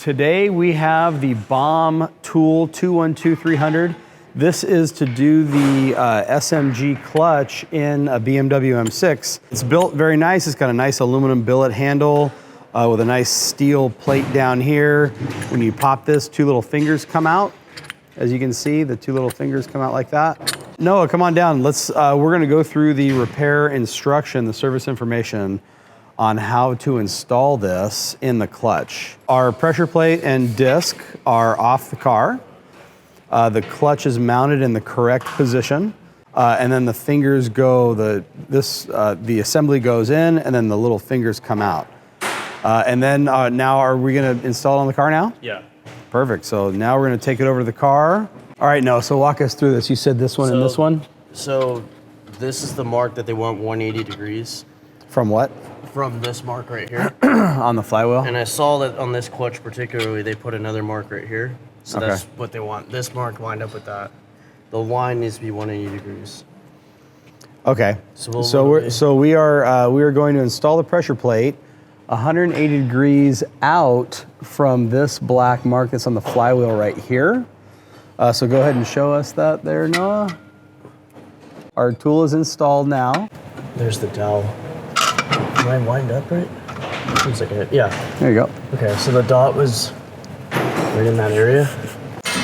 Today we have the BAUM Tool 212-300. This is to do the SMG Clutch in a BMW M6. It's built very nice. It's got a nice aluminum billet handle with a nice steel plate down here. When you pop this, two little fingers come out. As you can see, the two little fingers come out like that. Noah, come on down. We're gonna go through the repair instruction, the service information on how to install this in the clutch. Our pressure plate and disc are off the car. The clutch is mounted in the correct position. And then the fingers go, the assembly goes in and then the little fingers come out. And then now are we gonna install it on the car now? Yeah. Perfect, so now we're gonna take it over to the car. All right, Noah, so walk us through this. You said this one and this one? So this is the mark that they want 180 degrees. From what? From this mark right here. On the flywheel? And I saw that on this clutch particularly, they put another mark right here. So Okay. that's what they want. This mark lined up with that. The line needs to be 180 degrees. Okay, So we are going to install the pressure plate 180 degrees out from this black mark that's on the flywheel right here. So go ahead and show us that there, Noah. Our tool is installed now. There's the dowel. Am I wind up right? Seems like it. Yeah. There you go. Okay, so the dot was right in that area.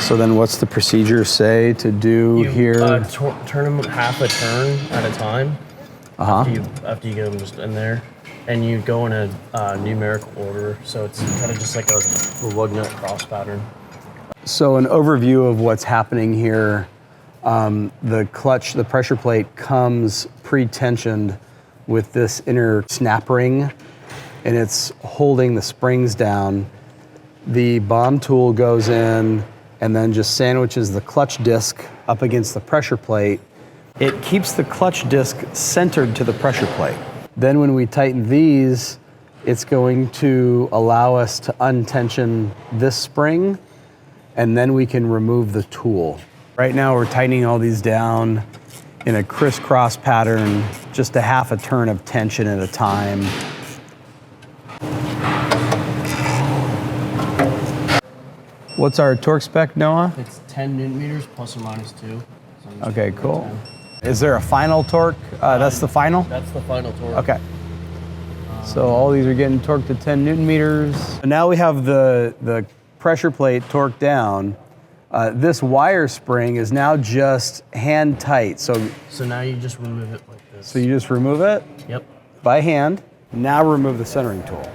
So then what's the procedure say to do here? Turn them half a turn at a time. After you get them just in there. And you go in a numerical order. So it's kind of just like a lug nut cross pattern. So an overview of what's happening here. The clutch, the pressure plate comes pre-tensioned with this inner snap ring, and it's holding the springs down. The BAUM tool goes in and then just sandwiches the clutch disc up against the pressure plate. It keeps the clutch disc centered to the pressure plate. Then when we tighten these, it's going to allow us to untension this spring, and then we can remove the tool. Right now we're tightening all these down in a crisscross pattern, just a half a turn of tension at a time. What's our torque spec, Noah? It's 10 Newton meters plus or minus 2. So Okay, cool. Is there a final torque? That's the final? That's the final torque. Okay. So all these are getting torqued to 10 Newton meters. And now we have the pressure plate torqued down. This wire spring is now just hand tight. So now you just remove it like this. So you just remove it? Yep. By hand. Now remove the centering tool.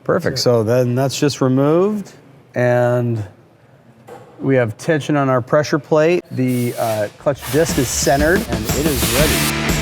Perfect, so then that's just removed, and we have tension on our pressure plate. The clutch disc is centered, and it is ready.